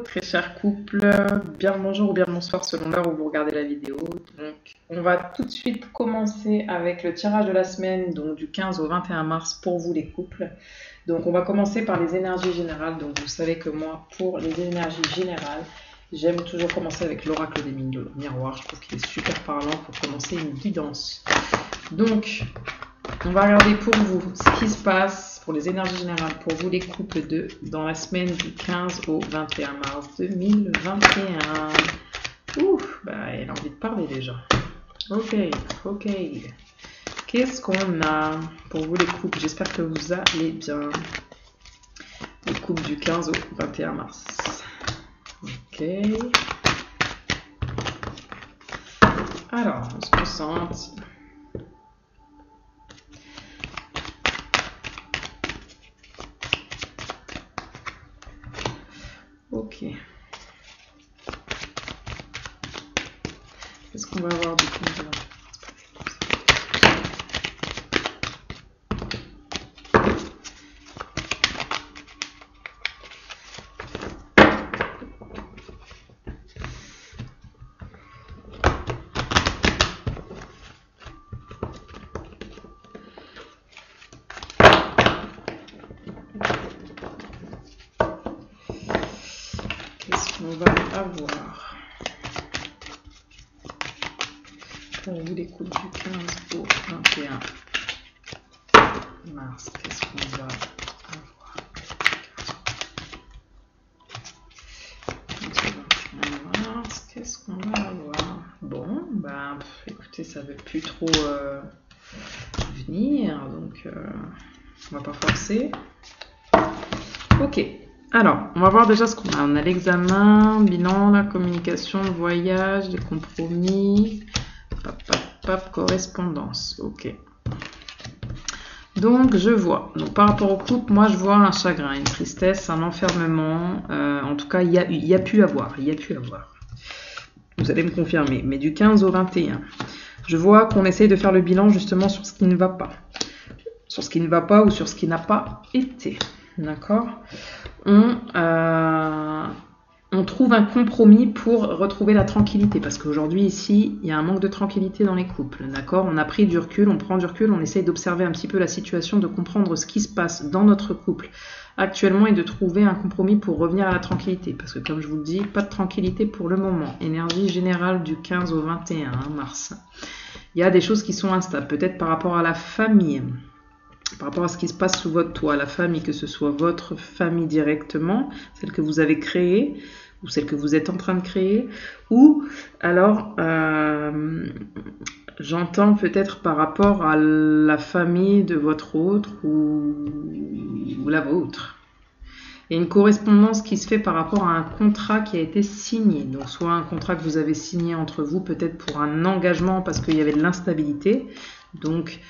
très cher couple, bien le bonjour ou bien le bonsoir selon l'heure où vous regardez la vidéo. Donc, on va tout de suite commencer avec le tirage de la semaine, donc du 15 au 21 mars pour vous les couples. Donc on va commencer par les énergies générales. Donc vous savez que moi, pour les énergies générales, j'aime toujours commencer avec l'oracle des miroirs. Je trouve qu'il est super parlant pour commencer une guidance. Donc, on va regarder pour vous ce qui se passe pour les énergies générales, pour vous les couples dans la semaine du 15 au 21 mars 2021. Ouf, elle a envie de parler déjà. Ok. Qu'est-ce qu'on a pour vous les couples? J'espère que vous allez bien. Les couples du 15 au 21 mars. Ok. Alors, on se concentre. Ok. Qu'est-ce qu'on va avoir du coup? On va avoir pour vous les couples du 15 au 21 mars. Qu'est-ce qu'on va avoir? 21 mars, qu'est-ce qu'on va avoir? Bon, écoutez, ça veut plus trop venir, donc on va pas forcer. Ok. Alors, on va voir déjà ce qu'on a. On a l'examen, bilan, la communication, le voyage, les compromis, correspondance. Ok. Donc, je vois. Donc, par rapport au couple, moi, je vois un chagrin, une tristesse, un enfermement. En tout cas, il y a pu avoir. Vous allez me confirmer. Mais du 15 au 21, je vois qu'on essaye de faire le bilan justement sur ce qui ne va pas. Sur ce qui ne va pas ou sur ce qui n'a pas été. D'accord ? On trouve un compromis pour retrouver la tranquillité, parce qu'aujourd'hui ici il y a un manque de tranquillité dans les couples, d'accord? On a pris du recul, on prend du recul, on essaye d'observer un petit peu la situation, de comprendre ce qui se passe dans notre couple actuellement et de trouver un compromis pour revenir à la tranquillité, parce que comme je vous le dis, pas de tranquillité pour le moment. Énergie générale du 15 au 21 mars. Il y a des choses qui sont instables, peut-être par rapport à la famille, par rapport à ce qui se passe sous votre toit, la famille, que ce soit votre famille directement, celle que vous avez créée, ou celle que vous êtes en train de créer, ou alors, j'entends peut-être par rapport à la famille de votre autre ou la vôtre. Il y a une correspondance qui se fait par rapport à un contrat qui a été signé. Donc, soit un contrat que vous avez signé entre vous, peut-être pour un engagement parce qu'il y avait de l'instabilité. Donc,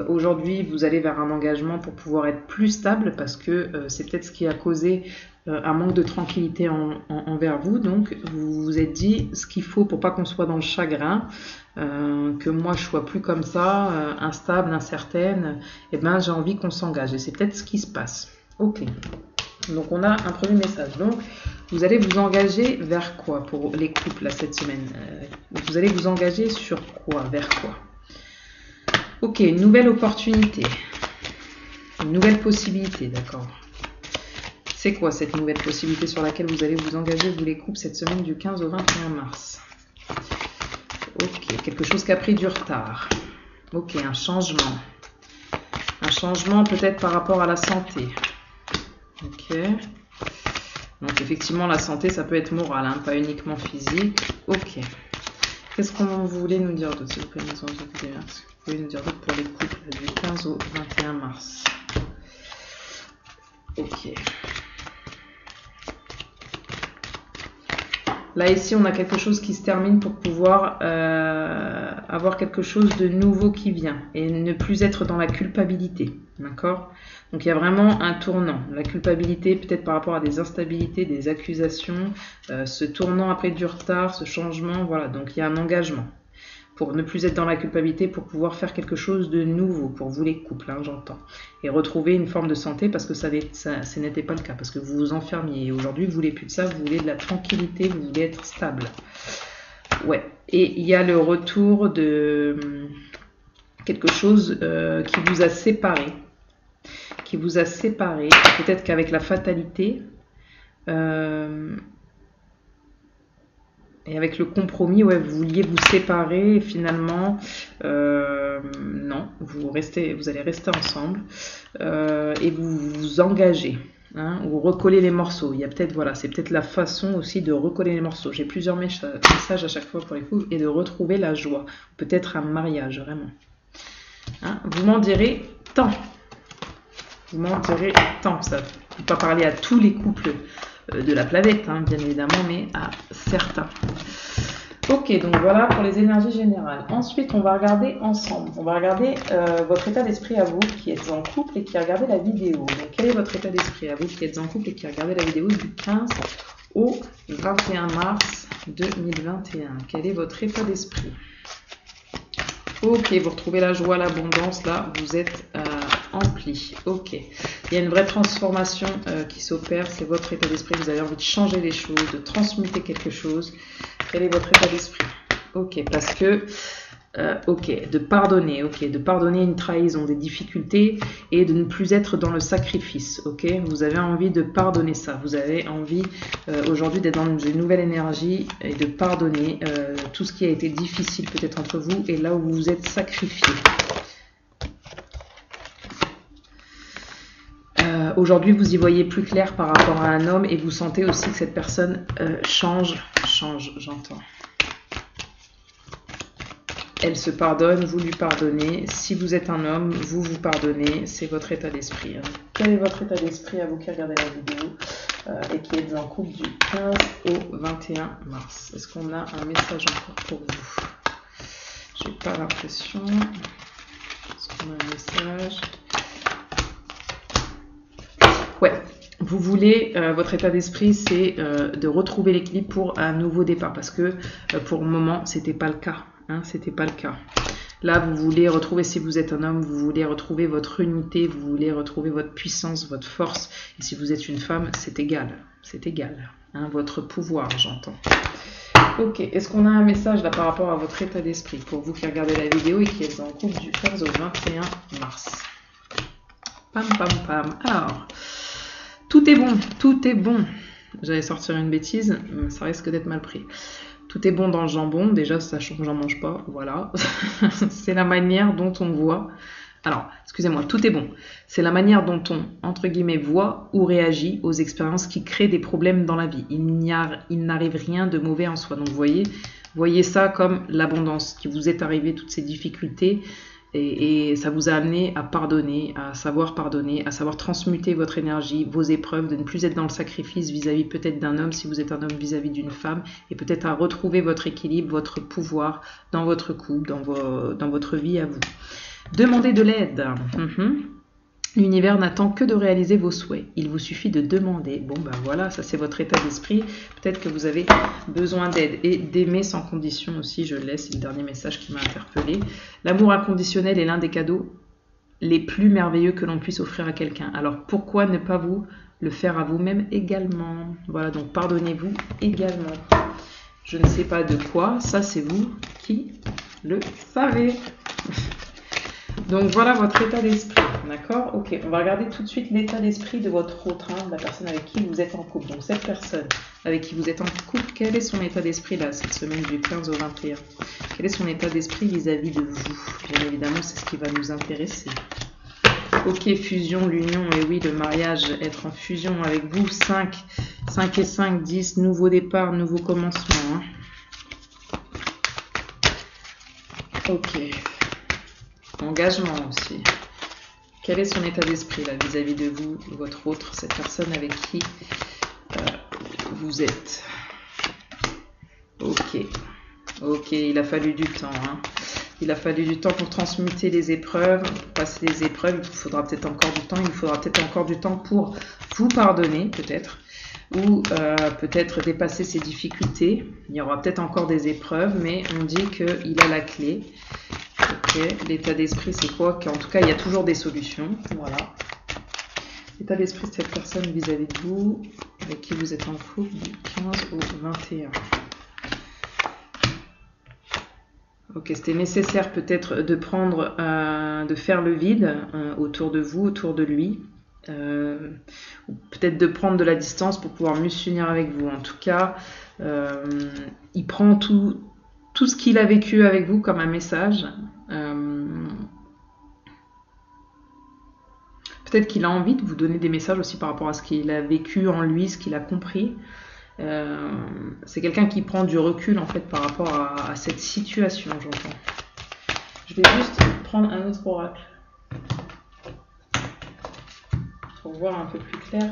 aujourd'hui, vous allez vers un engagement pour pouvoir être plus stable parce que c'est peut-être ce qui a causé un manque de tranquillité envers vous. Donc, vous vous êtes dit ce qu'il faut pour pas qu'on soit dans le chagrin, que moi je sois plus comme ça, instable, incertaine. Eh bien, j'ai envie qu'on s'engage et c'est peut-être ce qui se passe. Ok. Donc, on a un premier message. Donc, vous allez vous engager vers quoi pour les couples là, cette semaine? Vous allez vous engager sur quoi? Vers quoi? Ok, une nouvelle opportunité, une nouvelle possibilité, d'accord. C'est quoi cette nouvelle possibilité sur laquelle vous allez vous engager, vous les couples, cette semaine du 15 au 21 mars? Ok, quelque chose qui a pris du retard. Ok, un changement. Un changement peut-être par rapport à la santé. Ok. Donc effectivement, la santé, ça peut être moral, hein, pas uniquement physique. Ok. Qu'est-ce qu'on voulait nous dire d'autre, s'il vous plaît? Vous pouvez nous dire d'autre pour les couples du 15 au 21 mars. Ok. Là, ici, on a quelque chose qui se termine pour pouvoir avoir quelque chose de nouveau qui vient et ne plus être dans la culpabilité. D'accord? Donc, il y a vraiment un tournant. La culpabilité, peut-être par rapport à des instabilités, des accusations, ce tournant après du retard, ce changement, voilà. Donc, il y a un engagement. pour ne plus être dans la culpabilité, pour pouvoir faire quelque chose de nouveau, pour vous les couples, hein, j'entends. Et retrouver une forme de santé, parce que ça n'était pas le cas, parce que vous vous enfermiez. Et aujourd'hui, vous voulez plus de ça, vous voulez de la tranquillité, vous voulez être stable. Ouais, et il y a le retour de quelque chose qui vous a séparé. Qui vous a séparé. Peut-être qu'avec la fatalité... et avec le compromis, ouais, vous vouliez vous séparer et finalement, non, vous allez rester ensemble et vous vous engagez, hein, ou recoller les morceaux. Il y a peut-être, voilà, c'est peut-être la façon aussi de recoller les morceaux. J'ai plusieurs messages à chaque fois pour les couples et de retrouver la joie. Peut-être un mariage, vraiment. Hein, vous m'en direz tant. Vous m'en direz tant. Ça ne peut pas parler à tous les couples de la planète, hein, bien évidemment, mais à certains. Ok, donc voilà pour les énergies générales. Ensuite, on va regarder ensemble. On va regarder votre état d'esprit à vous qui êtes en couple et qui regardez la vidéo. Donc, quel est votre état d'esprit à vous qui êtes en couple et qui regardez la vidéo du 15 au 21 mars 2021? Quel est votre état d'esprit? Ok, vous retrouvez la joie, l'abondance, là, vous êtes empli. Ok, il y a une vraie transformation qui s'opère, c'est votre état d'esprit, vous avez envie de changer les choses, de transmuter quelque chose. Quel est votre état d'esprit? Ok, parce que, ok, de pardonner une trahison, des difficultés et de ne plus être dans le sacrifice, ok? Vous avez envie de pardonner ça, vous avez envie aujourd'hui d'être dans une nouvelle énergie et de pardonner tout ce qui a été difficile peut-être entre vous et là où vous vous êtes sacrifié. Aujourd'hui, vous y voyez plus clair par rapport à un homme et vous sentez aussi que cette personne change, j'entends. Elle se pardonne, vous lui pardonnez. Si vous êtes un homme, vous vous pardonnez. C'est votre état d'esprit. Hein. Quel est votre état d'esprit à vous qui regardez la vidéo et qui êtes en couple du 15 au 21 mars? Est-ce qu'on a un message encore pour vous? J'ai pas l'impression. Est-ce qu'on a un message? Ouais, vous voulez, votre état d'esprit, c'est de retrouver l'équilibre pour un nouveau départ. Parce que pour le moment, c'était pas le cas. Hein, c'était pas le cas. Là, vous voulez retrouver, si vous êtes un homme, vous voulez retrouver votre unité, vous voulez retrouver votre puissance, votre force. Et si vous êtes une femme, c'est égal. C'est égal. Hein, votre pouvoir, j'entends. Ok, est-ce qu'on a un message là par rapport à votre état d'esprit pour vous qui regardez la vidéo et qui êtes en couple du 15 au 21 mars? Pam, pam, pam. Alors, tout est bon, tout est bon. J'allais sortir une bêtise, ça risque d'être mal pris. Tout est bon dans le jambon, déjà sachant que j'en mange pas, voilà. C'est la manière dont on voit. Alors, excusez-moi, tout est bon. C'est la manière dont on, entre guillemets, voit ou réagit aux expériences qui créent des problèmes dans la vie. Il n'arrive rien de mauvais en soi. Donc, voyez ça comme l'abondance qui vous est arrivée, toutes ces difficultés. Et ça vous a amené à pardonner, à savoir transmuter votre énergie, vos épreuves, de ne plus être dans le sacrifice vis-à-vis peut-être d'un homme, si vous êtes un homme vis-à-vis d'une femme, et peut-être à retrouver votre équilibre, votre pouvoir dans votre couple, dans votre vie à vous. Demandez de l'aide. L'univers n'attend que de réaliser vos souhaits. Il vous suffit de demander. Bon, ben voilà, ça c'est votre état d'esprit. Peut-être que vous avez besoin d'aide et d'aimer sans condition aussi, je le laisse, c'est le dernier message qui m'a interpellé. L'amour inconditionnel est l'un des cadeaux les plus merveilleux que l'on puisse offrir à quelqu'un. Alors pourquoi ne pas vous le faire à vous-même également? Voilà, donc pardonnez-vous également. Je ne sais pas de quoi, ça c'est vous qui le savez. Donc voilà votre état d'esprit, d'accord? Ok, on va regarder tout de suite l'état d'esprit de votre autre, hein, de la personne avec qui vous êtes en couple. Donc cette personne avec qui vous êtes en couple, quel est son état d'esprit là, cette semaine du 15 au 21? Quel est son état d'esprit vis-à-vis de vous? Bien évidemment, c'est ce qui va nous intéresser. Ok, fusion, l'union, et oui, le mariage, être en fusion avec vous, 5 et 5, 10, nouveau départ, nouveau commencement. Hein. Ok. Engagement aussi. Quel est son état d'esprit là vis-à-vis de vous, votre autre, cette personne avec qui vous êtes? Ok, il a fallu du temps. Hein. Il a fallu du temps pour transmuter les épreuves, pour passer les épreuves. Il faudra peut-être encore du temps. Il faudra peut-être encore du temps pour vous pardonner, peut-être. ou peut-être dépasser ses difficultés. Il y aura peut-être encore des épreuves, mais on dit qu'il a la clé. Ok, l'état d'esprit, c'est quoi? Qu'en tout cas, il y a toujours des solutions. Voilà. L'état d'esprit de cette personne vis-à-vis de vous, avec qui vous êtes en couple, du 15 au 21. Ok, c'était nécessaire peut-être de prendre, de faire le vide autour de vous, autour de lui. Ou peut-être de prendre de la distance pour pouvoir mieux s'unir avec vous. En tout cas, il prend tout ce qu'il a vécu avec vous comme un message. Peut-être qu'il a envie de vous donner des messages aussi par rapport à ce qu'il a vécu en lui, ce qu'il a compris. C'est quelqu'un qui prend du recul en fait par rapport à cette situation, j'entends. Je vais juste prendre un autre oracle pour voir un peu plus clair.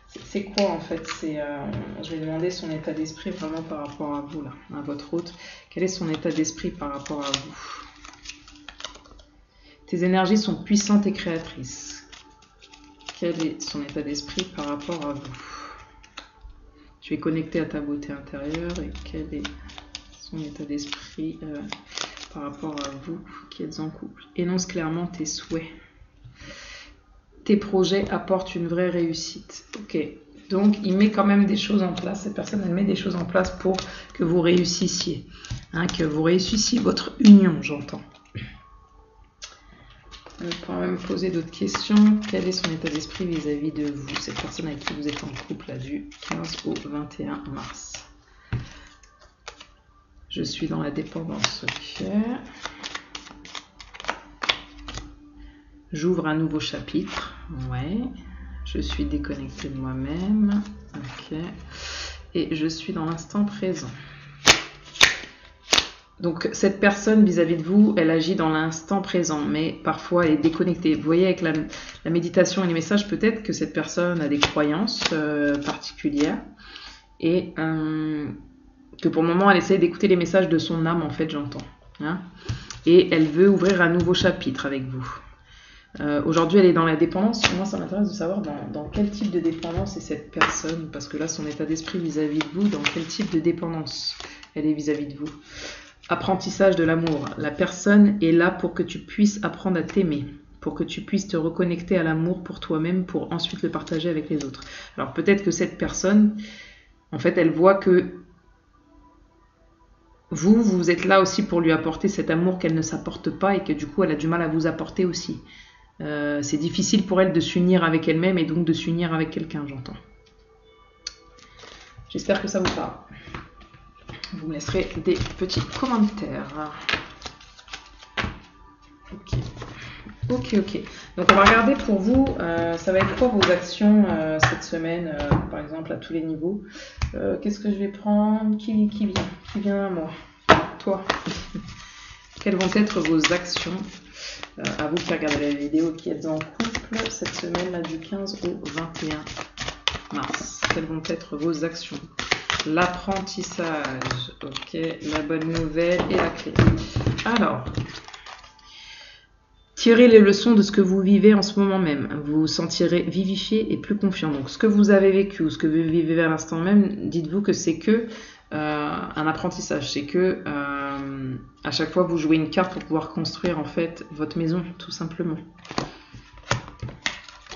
C'est quoi en fait? Je vais demander son état d'esprit vraiment par rapport à vous là, à votre hôte. Quel est son état d'esprit par rapport à vous? Tes énergies sont puissantes et créatrices. Quel est son état d'esprit par rapport à vous? Tu es connecté à ta beauté intérieure et quel est son état d'esprit par rapport à vous qui êtes en couple? Énonce clairement tes souhaits. Tes projets apportent une vraie réussite. Ok, donc il met quand même des choses en place. Cette personne, elle met des choses en place pour que vous réussissiez. Que vous réussissiez votre union, j'entends. On peut même poser d'autres questions. Quel est son état d'esprit vis-à-vis de vous, cette personne avec qui vous êtes en couple là, du 15 au 21 mars? Je suis dans la dépendance. Ok. J'ouvre un nouveau chapitre. Ouais. Je suis déconnectée de moi-même. Ok. Et je suis dans l'instant présent. Donc cette personne vis-à-vis de vous, elle agit dans l'instant présent, mais parfois elle est déconnectée. Vous voyez avec la méditation et les messages, peut-être que cette personne a des croyances particulières et que pour le moment elle essaie d'écouter les messages de son âme en fait, j'entends. Et elle veut ouvrir un nouveau chapitre avec vous. Aujourd'hui elle est dans la dépendance. Moi ça m'intéresse de savoir dans quel type de dépendance est cette personne, parce que là son état d'esprit vis-à-vis de vous, dans quel type de dépendance elle est vis-à-vis de vous. Apprentissage de l'amour. La personne est là pour que tu puisses apprendre à t'aimer, pour que tu puisses te reconnecter à l'amour pour toi-même, pour ensuite le partager avec les autres. Alors peut-être que cette personne, en fait, elle voit que vous êtes là aussi pour lui apporter cet amour qu'elle ne s'apporte pas et que du coup, elle a du mal à vous apporter aussi. C'est difficile pour elle de s'unir avec elle-même et donc de s'unir avec quelqu'un, j'entends. J'espère que ça vous parle. Vous me laisserez des petits commentaires. Ok. Donc on va regarder pour vous, ça va être quoi vos actions cette semaine, par exemple à tous les niveaux. Qu'est-ce que je vais prendre? Qui vient à moi? Toi. Quelles vont être vos actions à vous qui regardez la vidéo, qui êtes en couple cette semaine là, du 15 au 21 mars? Quelles vont être vos actions? L'apprentissage, ok, la bonne nouvelle et la clé. Alors, tirez les leçons de ce que vous vivez en ce moment même. Vous vous sentirez vivifié et plus confiant. Donc, ce que vous avez vécu ou ce que vous vivez à l'instant même, dites-vous que c'est que un apprentissage. C'est que à chaque fois, vous jouez une carte pour pouvoir construire en fait votre maison, tout simplement.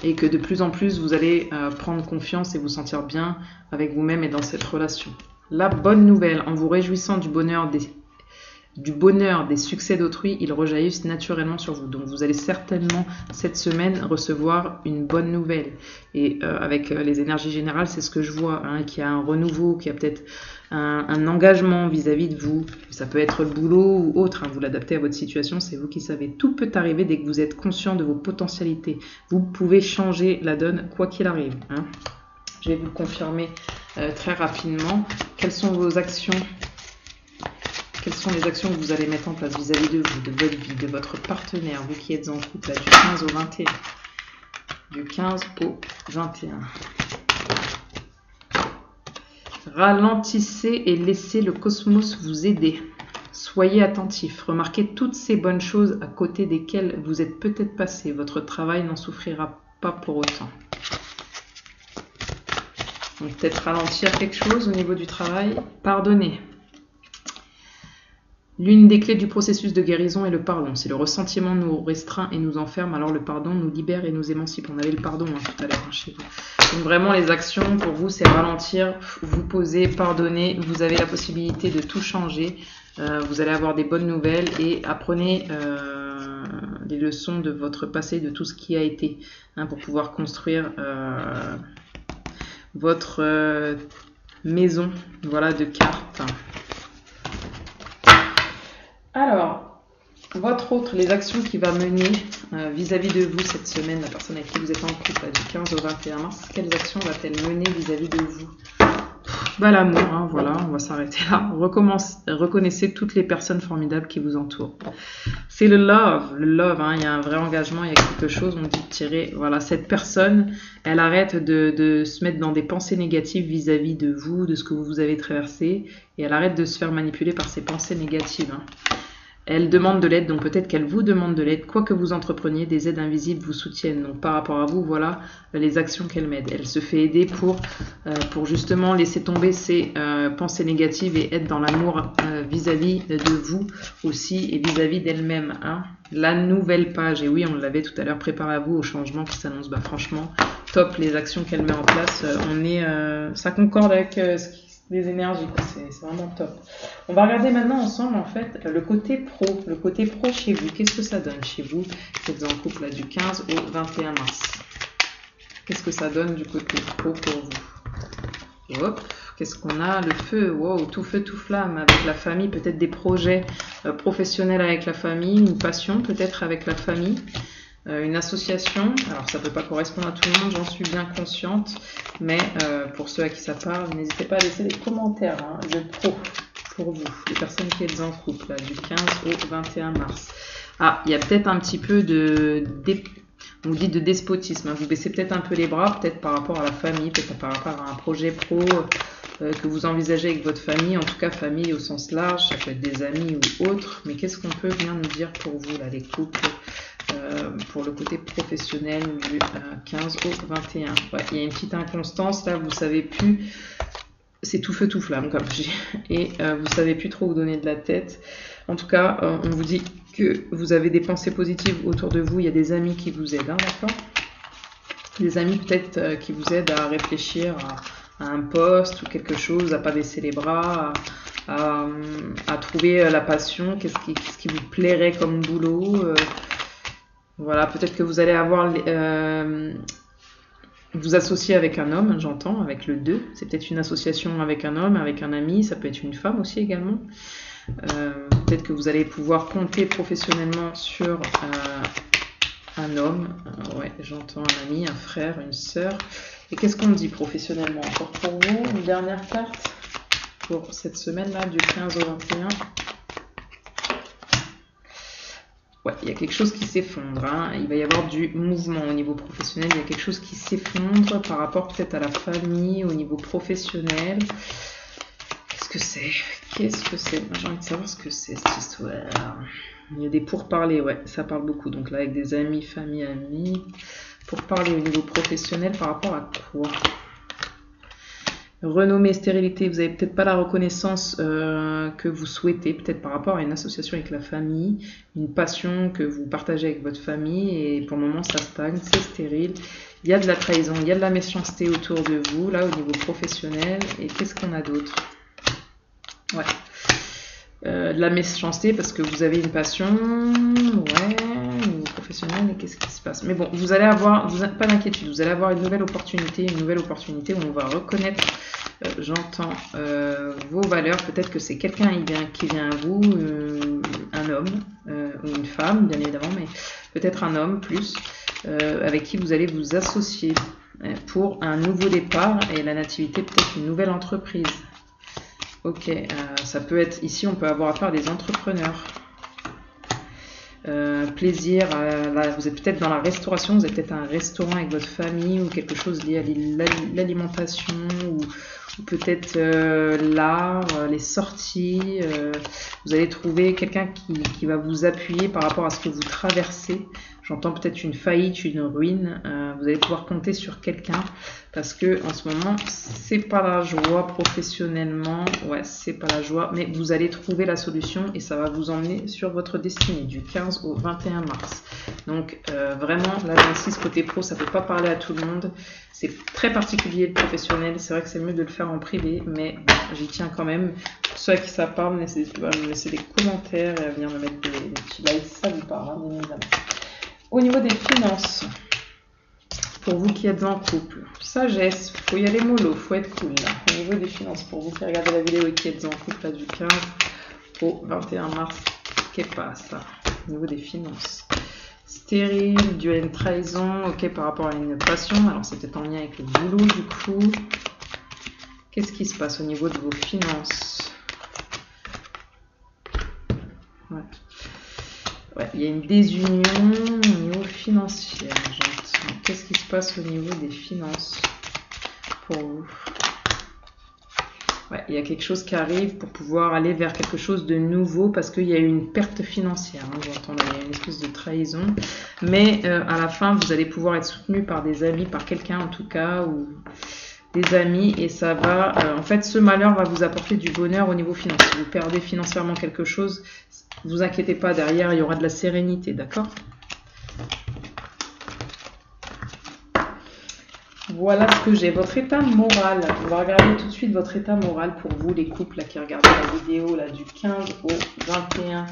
Et que de plus en plus, vous allez prendre confiance et vous sentir bien avec vous-même et dans cette relation. La bonne nouvelle, en vous réjouissant du bonheur des succès d'autrui, ils rejaillissent naturellement sur vous. Donc vous allez certainement cette semaine recevoir une bonne nouvelle. Et avec les énergies générales, c'est ce que je vois, qu'il y a un renouveau, qu'il y a peut-être un engagement vis-à-vis de vous. Ça peut être le boulot ou autre, vous l'adaptez à votre situation, c'est vous qui savez. Tout peut arriver dès que vous êtes conscient de vos potentialités. Vous pouvez changer la donne quoi qu'il arrive. Je vais vous le confirmer très rapidement. Quelles sont vos actions? Quelles sont les actions que vous allez mettre en place vis-à-vis de vous, de votre vie, de votre partenaire, vous qui êtes en couple, là, du 15 au 21. Du 15 au 21. Ralentissez et laissez le cosmos vous aider. Soyez attentifs. Remarquez toutes ces bonnes choses à côté desquelles vous êtes peut-être passé. Votre travail n'en souffrira pas pour autant. Donc peut-être ralentir quelque chose au niveau du travail. Pardonner. L'une des clés du processus de guérison est le pardon. Si le ressentiment nous restreint et nous enferme, alors le pardon nous libère et nous émancipe. On avait le pardon tout à l'heure chez vous. Donc vraiment les actions pour vous, c'est ralentir, vous poser, pardonner. Vous avez la possibilité de tout changer. Vous allez avoir des bonnes nouvelles et apprenez les leçons de votre passé, de tout ce qui a été, pour pouvoir construire votre maison. Voilà, de cartes. Alors, votre autre, les actions qu'il va mener vis-à-vis de vous cette semaine, la personne avec qui vous êtes en couple, du 15 au 21 mars, quelles actions va-t-elle mener vis-à-vis de vous? L'amour, voilà, on va s'arrêter là. Reconnaissez toutes les personnes formidables qui vous entourent. C'est le love, il y a un vrai engagement, il y a quelque chose, on dit de tirer, voilà, cette personne, elle arrête de se mettre dans des pensées négatives vis-à-vis de vous, de ce que vous avez traversé, et elle arrête de se faire manipuler par ces pensées négatives. Elle demande de l'aide, donc peut-être qu'elle vous demande de l'aide. Quoi que vous entrepreniez, des aides invisibles vous soutiennent. Donc par rapport à vous, voilà les actions qu'elle mène. Elle se fait aider pour justement laisser tomber ses pensées négatives et être dans l'amour vis-à-vis de vous aussi et vis-à-vis d'elle-même. La nouvelle page, et oui, on l'avait tout à l'heure, préparez-vous au changement qui s'annonce. Franchement, top les actions qu'elle met en place. Ça concorde avec les énergies, c'est vraiment top. On va regarder maintenant ensemble en fait le côté pro chez vous. Qu'est-ce que ça donne chez vous? Vous êtes en couple du 15 au 21 mars. Qu'est-ce que ça donne du côté pro pour vous? Hop, qu'est-ce qu'on a? Le feu, wow, tout feu, tout flamme avec la famille, peut-être des projets professionnels avec la famille, une passion peut-être avec la famille. Une association, alors ça peut pas correspondre à tout le monde, j'en suis bien consciente, mais pour ceux à qui ça parle, n'hésitez pas à laisser des commentaires, le pro pour vous, les personnes qui êtes en couple, du 15 au 21 mars. Il y a peut-être un petit peu on vous dit de despotisme, vous baissez peut-être un peu les bras, peut-être par rapport à la famille, peut-être par rapport à un projet pro que vous envisagez avec votre famille, en tout cas famille au sens large, ça peut être des amis ou autres, mais qu'est-ce qu'on peut bien nous dire pour vous, là, les couples pour le côté professionnel du 15 au 21. Il y a une petite inconstance, là, vous savez plus, c'est tout feu, tout flamme, comme je dis, et vous savez plus trop vous donner de la tête. En tout cas, on vous dit que vous avez des pensées positives autour de vous, il y a des amis qui vous aident, d'accord? Des amis peut-être qui vous aident à réfléchir à un poste ou quelque chose, à pas baisser les bras, à trouver la passion, qu'est-ce qui vous plairait comme boulot. Voilà, peut-être que vous allez avoir vous associer avec un homme, j'entends, avec le 2. C'est peut-être une association avec un homme, avec un ami, ça peut être une femme aussi également. Peut-être que vous allez pouvoir compter professionnellement sur un homme. Ouais, j'entends un ami, un frère, une sœur. Et qu'est-ce qu'on dit professionnellement encore pour vous? Une dernière carte pour cette semaine-là, du 15 au 21. Ouais, il y a quelque chose qui s'effondre. Il va y avoir du mouvement au niveau professionnel. Il y a quelque chose qui s'effondre par rapport peut-être à la famille, au niveau professionnel. Qu'est-ce que c'est? Moi, j'ai envie de savoir ce que c'est, cette histoire. Il y a des pourparlers, ouais, ça parle beaucoup. Donc là, avec des amis, famille, amis. Pourparler au niveau professionnel par rapport à quoi? Renommée, stérilité, vous n'avez peut-être pas la reconnaissance que vous souhaitez, peut-être par rapport à une association avec la famille, une passion que vous partagez avec votre famille, et pour le moment ça stagne, c'est stérile. Il y a de la trahison, il y a de la méchanceté autour de vous, là au niveau professionnel. Et qu'est-ce qu'on a d'autre? Ouais. De la méchanceté parce que vous avez une passion, ouais, au niveau professionnel, et qu'est-ce qui se passe? Mais bon, vous allez avoir, pas d'inquiétude, vous allez avoir une nouvelle opportunité où on va reconnaître, j'entends, vos valeurs. Peut-être que c'est quelqu'un qui vient à vous, un homme ou une femme, bien évidemment, mais peut-être un homme plus, avec qui vous allez vous associer pour un nouveau départ, et la nativité peut-être une nouvelle entreprise. Ok, ça peut être, ici on peut avoir affaire à des entrepreneurs. Plaisir, vous êtes peut-être dans la restauration, vous êtes peut-être un restaurant avec votre famille ou quelque chose lié à l'alimentation ou peut-être l'art, les sorties. Vous allez trouver quelqu'un qui va vous appuyer par rapport à ce que vous traversez J'entends peut-être une faillite, une ruine. Vous allez pouvoir compter sur quelqu'un parce que en ce moment, c'est pas la joie professionnellement. Ouais, c'est pas la joie, mais vous allez trouver la solution et ça va vous emmener sur votre destinée du 15 au 21 mars. Donc vraiment, la 26 côté pro, ça peut pas parler à tout le monde. C'est très particulier le professionnel. C'est vrai que c'est mieux de le faire en privé, mais bon, j'y tiens quand même. Pour ceux à qui ça parle, n'hésitez pas à me laisser des commentaires et à venir me mettre des petits likes. Ça vous parle, hein, bien évidemment. Au niveau des finances, pour vous qui êtes en couple, sagesse, faut y aller mollo, faut être cool là. Au niveau des finances, pour vous qui regardez la vidéo et qui êtes en couple là, du 15 au 21 mars, qu'est-ce passe ça au niveau des finances? Stérile, dû à une trahison, ok, par rapport à une passion, alors c'est peut-être en lien avec le boulot du coup. Qu'est-ce qui se passe au niveau de vos finances? Ouais, il y a une désunion au niveau financier, j'entends. Qu'est-ce qui se passe au niveau des finances pour vous? Ouais, il y a quelque chose qui arrive pour pouvoir aller vers quelque chose de nouveau parce qu'il y a eu une perte financière, hein, j'entends, il y a une espèce de trahison. Mais à la fin, vous allez pouvoir être soutenu par des amis, par quelqu'un en tout cas, ou des amis, et ça va... en fait, ce malheur va vous apporter du bonheur au niveau financier. Si vous perdez financièrement quelque chose, vous inquiétez pas, derrière, il y aura de la sérénité, d'accord? Voilà ce que j'ai. Votre état moral. On va regarder tout de suite votre état moral pour vous, les couples là, qui regardent la vidéo là, du 15 au 21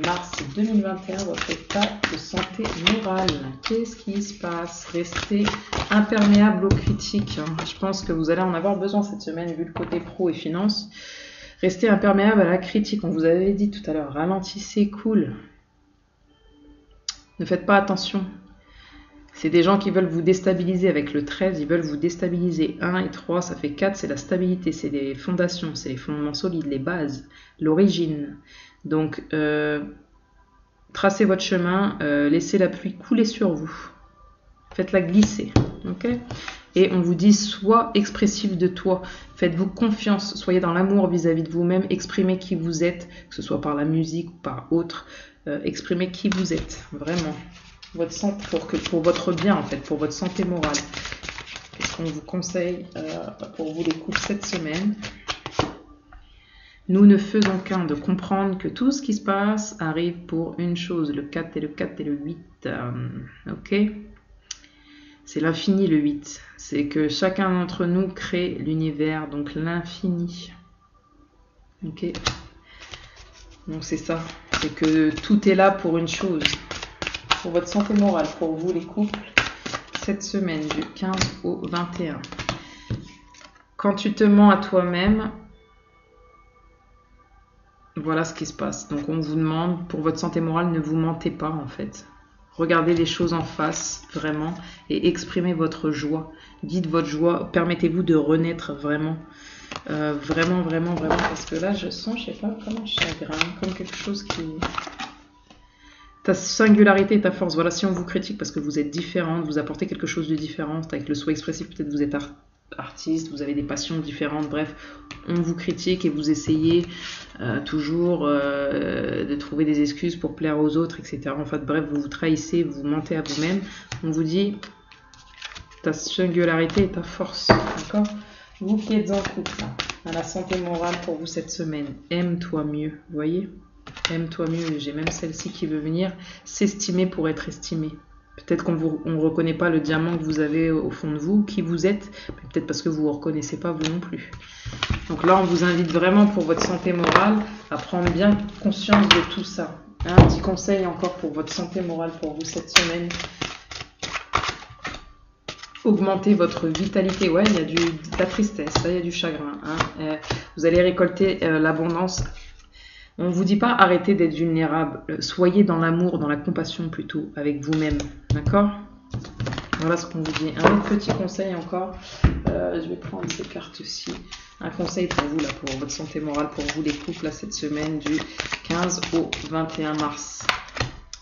mars 2021. Votre état de santé morale. Qu'est-ce qui se passe? Restez imperméable aux critiques. Hein. Je pense que vous allez en avoir besoin cette semaine, vu le côté pro et finance. Restez imperméable à la critique. On vous avait dit tout à l'heure, ralentissez, cool. Ne faites pas attention. C'est des gens qui veulent vous déstabiliser avec le 13, ils veulent vous déstabiliser. 1 et 3, ça fait 4, c'est la stabilité, c'est les fondations, c'est les fondements solides, les bases, l'origine. Donc, tracez votre chemin, laissez la pluie couler sur vous. Faites-la glisser, ok? Et on vous dit, sois expressif de toi. Faites-vous confiance, soyez dans l'amour vis-à-vis de vous-même, exprimez qui vous êtes, que ce soit par la musique ou par autre. Exprimez qui vous êtes, vraiment. Votre santé, pour votre bien en fait, pour votre santé morale. Qu'est-ce qu'on vous conseille pour vous les couples cette semaine? Nous ne faisons qu'un de comprendre que tout ce qui se passe arrive pour une chose, le 4 et le 4 et le 8. Ok? C'est l'infini le 8. C'est que chacun d'entre nous crée l'univers, donc l'infini. Ok? Donc c'est ça. C'est que tout est là pour une chose. Pour votre santé morale, pour vous les couples, cette semaine du 15 au 21. Quand tu te mens à toi-même, voilà ce qui se passe. Donc on vous demande, pour votre santé morale, ne vous mentez pas en fait. Regardez les choses en face, vraiment, et exprimez votre joie. Dites votre joie, permettez-vous de renaître vraiment. Vraiment, parce que là je sens, je sais pas, comme un chagrin, comme quelque chose qui... Ta singularité et ta force. Voilà, si on vous critique parce que vous êtes différente, vous apportez quelque chose de différent, avec le soi expressif, peut-être vous êtes artiste, vous avez des passions différentes, bref, on vous critique et vous essayez toujours de trouver des excuses pour plaire aux autres, etc. En fait, bref, vous vous trahissez, vous mentez à vous-même. On vous dit ta singularité et ta force, d'accord? Vous qui êtes en couple, à la santé morale pour vous cette semaine, aime-toi mieux, vous voyez? Aime-toi mieux, j'ai même celle-ci qui veut venir, s'estimer pour être estimé. Peut-être qu'on ne reconnaît pas le diamant que vous avez au fond de vous, qui vous êtes, mais peut-être parce que vous ne vous reconnaissez pas vous non plus. Donc là, on vous invite vraiment pour votre santé morale à prendre bien conscience de tout ça. Un petit conseil encore pour votre santé morale pour vous cette semaine. Augmentez votre vitalité. Ouais, il y a de la tristesse, là, il y a du chagrin. Hein. Vous allez récolter l'abondance. On ne vous dit pas arrêtez d'être vulnérable, soyez dans l'amour, dans la compassion plutôt, avec vous-même, d'accord? Voilà ce qu'on vous dit. Un autre petit conseil encore, je vais prendre ces cartes-ci. Un conseil pour vous, là, pour votre santé morale, pour vous les couples, là, cette semaine du 15 au 21 mars.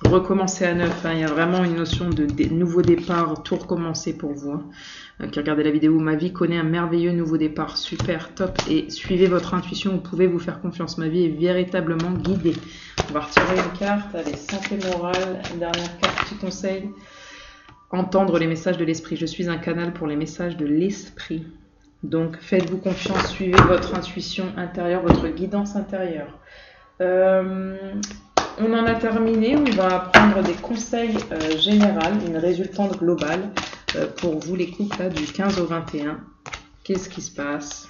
recommencer à neuf. Hein. Il y a vraiment une notion de nouveau départ, tout recommencer pour vous. Hein. Qui regardez la vidéo, ma vie connaît un merveilleux nouveau départ. Super, top. Et suivez votre intuition, vous pouvez vous faire confiance. Ma vie est véritablement guidée. On va retirer une carte. Allez, santé morale. Dernière carte, petit conseil. Entendre les messages de l'esprit. Je suis un canal pour les messages de l'esprit. Donc, faites-vous confiance, suivez votre intuition intérieure, votre guidance intérieure. On en a terminé. On va prendre des conseils généraux, une résultante globale pour vous les couples là, du 15 au 21. Qu'est-ce qui se passe?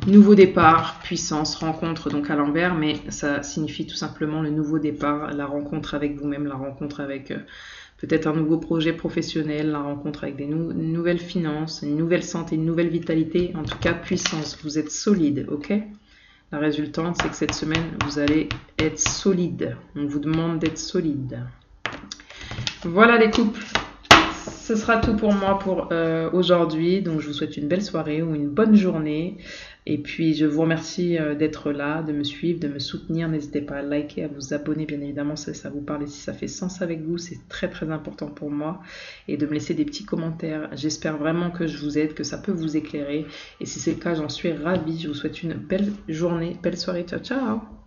Nouveau départ, puissance, rencontre donc à l'envers, mais ça signifie tout simplement le nouveau départ, la rencontre avec vous-même, la rencontre avec peut-être un nouveau projet professionnel, la rencontre avec des nouvelles finances, une nouvelle santé, une nouvelle vitalité, en tout cas puissance, vous êtes solide, ok? La résultante, c'est que cette semaine, vous allez être solide. On vous demande d'être solide. Voilà les couples. Ce sera tout pour moi pour aujourd'hui. Donc, je vous souhaite une belle soirée ou une bonne journée. Et puis, je vous remercie d'être là, de me suivre, de me soutenir. N'hésitez pas à liker, à vous abonner, bien évidemment, si ça vous parle et si ça fait sens avec vous. C'est très, très important pour moi. Et de me laisser des petits commentaires. J'espère vraiment que je vous aide, que ça peut vous éclairer. Et si c'est le cas, j'en suis ravie. Je vous souhaite une belle journée, belle soirée. Ciao, ciao!